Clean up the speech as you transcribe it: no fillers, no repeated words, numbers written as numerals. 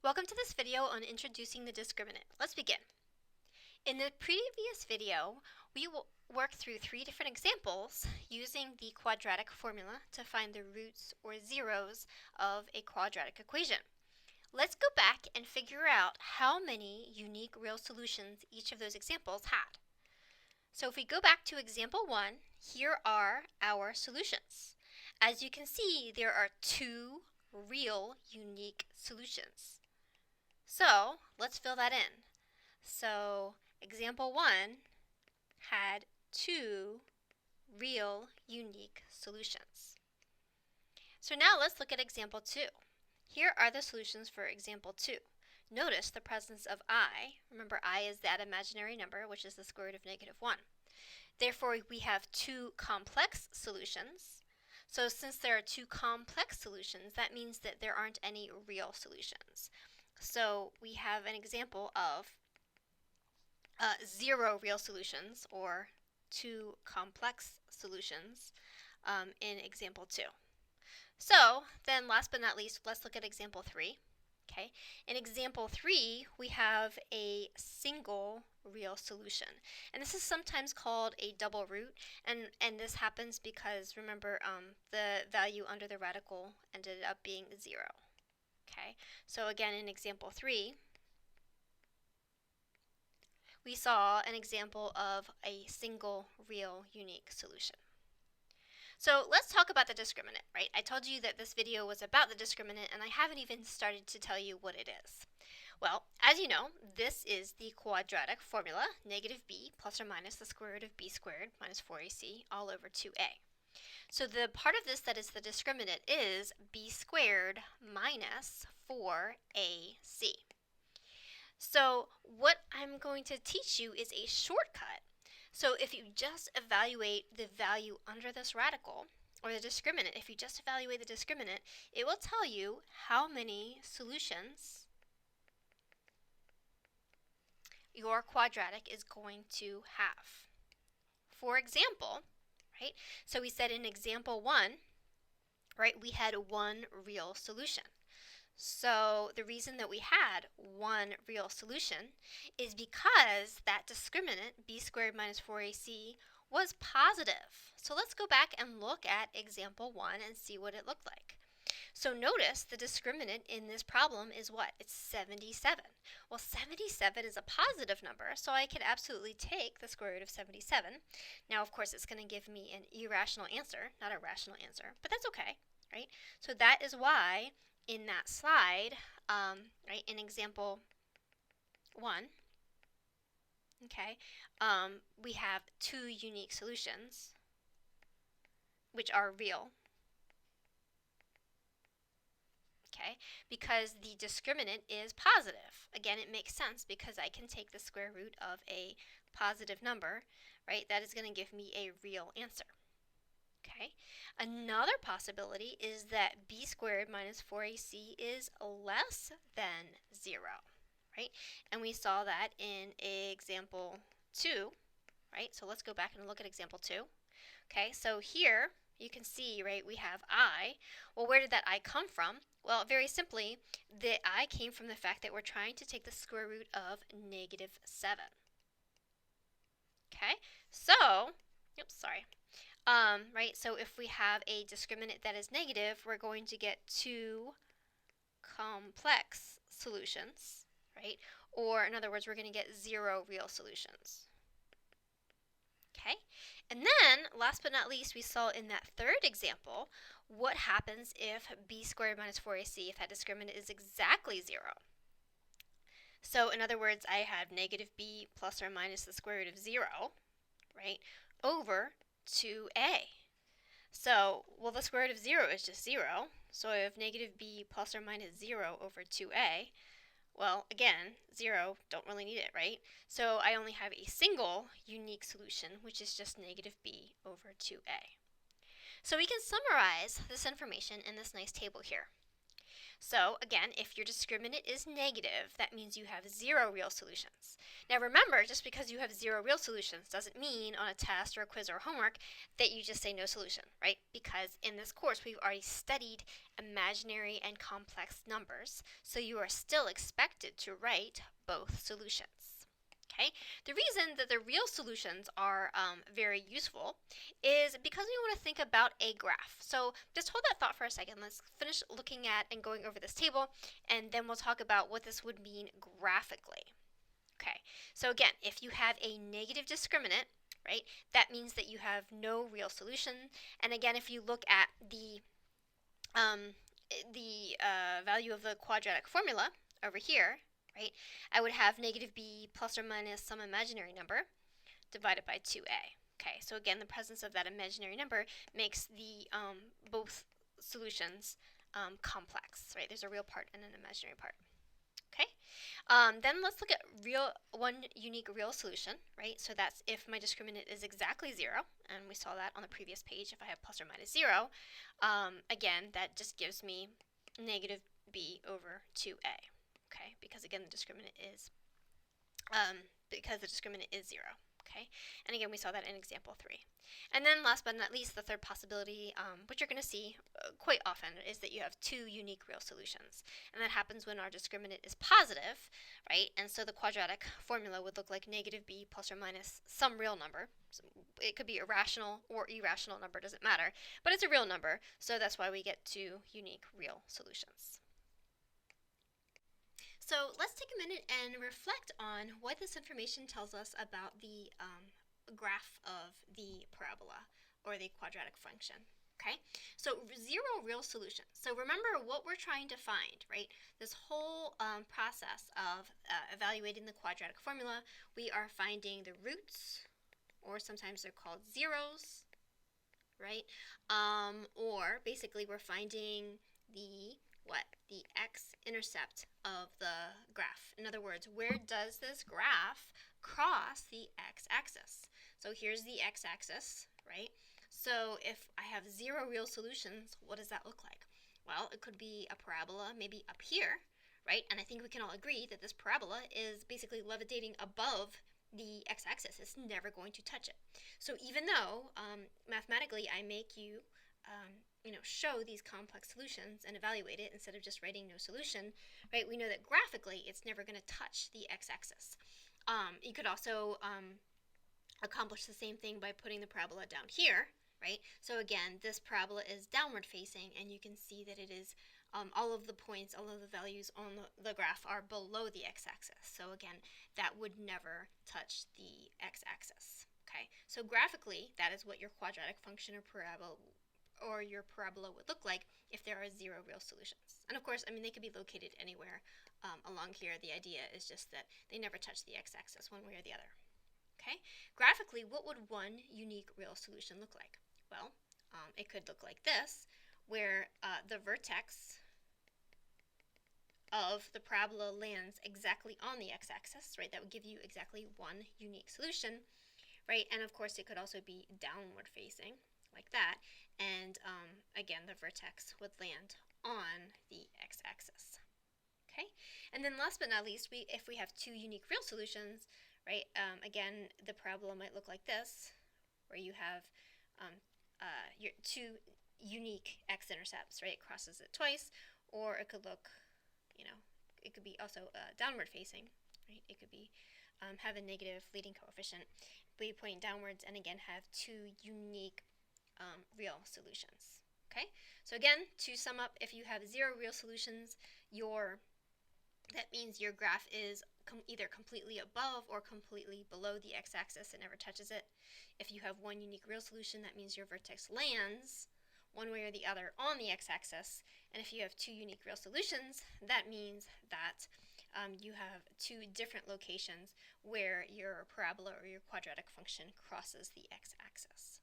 Welcome to this video on introducing the discriminant. Let's begin. In the previous video, we will work through three different examples using the quadratic formula to find the roots or zeros of a quadratic equation. Let's go back and figure out how many unique real solutions each of those examples had. So if we go back to example 1, here are our solutions. As you can see, there are two real unique solutions. So let's fill that in. So example 1 had two real unique solutions. So now let's look at example 2. Here are the solutions for example 2. Notice the presence of I. Remember, I is that imaginary number, which is the square root of -1. Therefore, we have two complex solutions. So since there are two complex solutions, that means that there aren't any real solutions. So we have an example of 0 real solutions, or two complex solutions, in example 2. So then last but not least, let's look at example 3. Okay. In example 3, we have a single real solution. And this is sometimes called a double root, and this happens because, remember, the value under the radical ended up being 0. Okay, so again, in example 3, we saw an example of a single real unique solution. So let's talk about the discriminant, right? I told you that this video was about the discriminant, and I haven't even started to tell you what it is. Well, as you know, this is the quadratic formula, -b plus or minus the square root of b squared minus 4ac all over 2a. So the part of this that is the discriminant is b squared minus 4ac. So what I'm going to teach you is a shortcut. So if you just evaluate the value under this radical, or the discriminant, if you just evaluate the discriminant, it will tell you how many solutions your quadratic is going to have. For example, right? So we said in example 1, right, we had one real solution. So the reason that we had one real solution is because that discriminant, b squared minus 4ac, was positive. So let's go back and look at example 1 and see what it looked like. So notice the discriminant in this problem is what? It's 77. Well, 77 is a positive number, so I could absolutely take the square root of 77. Now, of course, it's going to give me an irrational answer, not a rational answer, but that's okay, right? So that is why in that slide, right, in example 1, okay, we have two unique solutions, which are real. Okay, because the discriminant is positive. Again, it makes sense because I can take the square root of a positive number, right? That is going to give me a real answer. Okay, another possibility is that b squared minus 4ac is less than 0, right? And we saw that in example 2, right? So let's go back and look at example 2. Okay, so here you can see, right, we have I. Well, where did that I come from? Well, very simply, the I came from the fact that we're trying to take the square root of -7. Okay, so, oops, sorry. Right, so if we have a discriminant that is negative, we're going to get two complex solutions, right? Or in other words, we're going to get 0 real solutions. Okay, and then last but not least, we saw in that third example what happens if b squared minus 4ac, if that discriminant is exactly 0. So in other words, I have -b plus or minus the square root of 0, right, over 2a. So, well, the square root of 0 is just 0, so I have -b plus or minus 0 over 2a. Well, again, 0, don't really need it, right? So I only have a single unique solution, which is just -b over 2a. So we can summarize this information in this nice table here. So again, if your discriminant is negative, that means you have 0 real solutions. Now remember, just because you have 0 real solutions doesn't mean on a test or a quiz or homework that you just say no solution, right? Because in this course, we've already studied imaginary and complex numbers, so you are still expected to write both solutions. Okay? The reason that the real solutions are very useful is because we want to think about a graph. So just hold that thought for a second. Let's finish looking at and going over this table, and then we'll talk about what this would mean graphically. Okay, so again, if you have a negative discriminant, right, that means that you have no real solution. And again, if you look at the value of the quadratic formula over here, right, I would have negative b plus or minus some imaginary number divided by 2a. Okay, so again, the presence of that imaginary number makes the both solutions complex, right? There's a real part and an imaginary part. Okay, then let's look at one unique real solution, right? So that's if my discriminant is exactly 0, and we saw that on the previous page. If I have plus or minus 0, again, that just gives me negative b over 2a. Okay, because again, the discriminant is 0. Okay, and again, we saw that in example 3. And then last but not least, the third possibility, which you're going to see quite often, is that you have 2 unique real solutions. And that happens when our discriminant is positive, right? And so the quadratic formula would look like negative b plus or minus some real number. So it could be a rational or irrational number, doesn't matter. But it's a real number, so that's why we get 2 unique real solutions. So let's take a minute and reflect on what this information tells us about the graph of the parabola or the quadratic function. Okay, so 0 real solutions. So remember what we're trying to find, right? This whole process of evaluating the quadratic formula, we are finding the roots, or sometimes they're called zeros, right? Or basically we're finding the x-intercept of the graph. In other words, where does this graph cross the x-axis? So here's the x-axis, right? So if I have 0 real solutions, what does that look like? Well, it could be a parabola maybe up here, right? And I think we can all agree that this parabola is basically levitating above the x-axis. It's never going to touch it. So even though mathematically I make you show these complex solutions and evaluate it instead of just writing no solution, right? We know that graphically it's never going to touch the x-axis. You could also accomplish the same thing by putting the parabola down here, right? So again, this parabola is downward facing, and you can see that it is all of the points, all of the values on the graph are below the x-axis. So again, that would never touch the x-axis. Okay, so graphically, that is what your quadratic function or your parabola would look like if there are 0 real solutions. And of course, I mean, they could be located anywhere along here. The idea is just that they never touch the x-axis one way or the other. Okay, graphically, what would one unique real solution look like? Well, it could look like this, where the vertex of the parabola lands exactly on the x-axis, right? That would give you exactly one unique solution, right? And of course, it could also be downward facing, like that. And again, the vertex would land on the x-axis. Okay, and then last but not least, if we have 2 unique real solutions, right? Again, the parabola might look like this, where you have your 2 unique x-intercepts, right? It crosses it twice, or it could look, it could be also downward facing, right? It could be have a negative leading coefficient, be pointing downwards, and again have 2 unique real solutions. Okay, so again, to sum up, if you have 0 real solutions, that means your graph is either completely above or completely below the x-axis. It never touches it. If you have 1 unique real solution, that means your vertex lands one way or the other on the x-axis. And if you have 2 unique real solutions, that means that you have 2 different locations where your parabola or your quadratic function crosses the x-axis.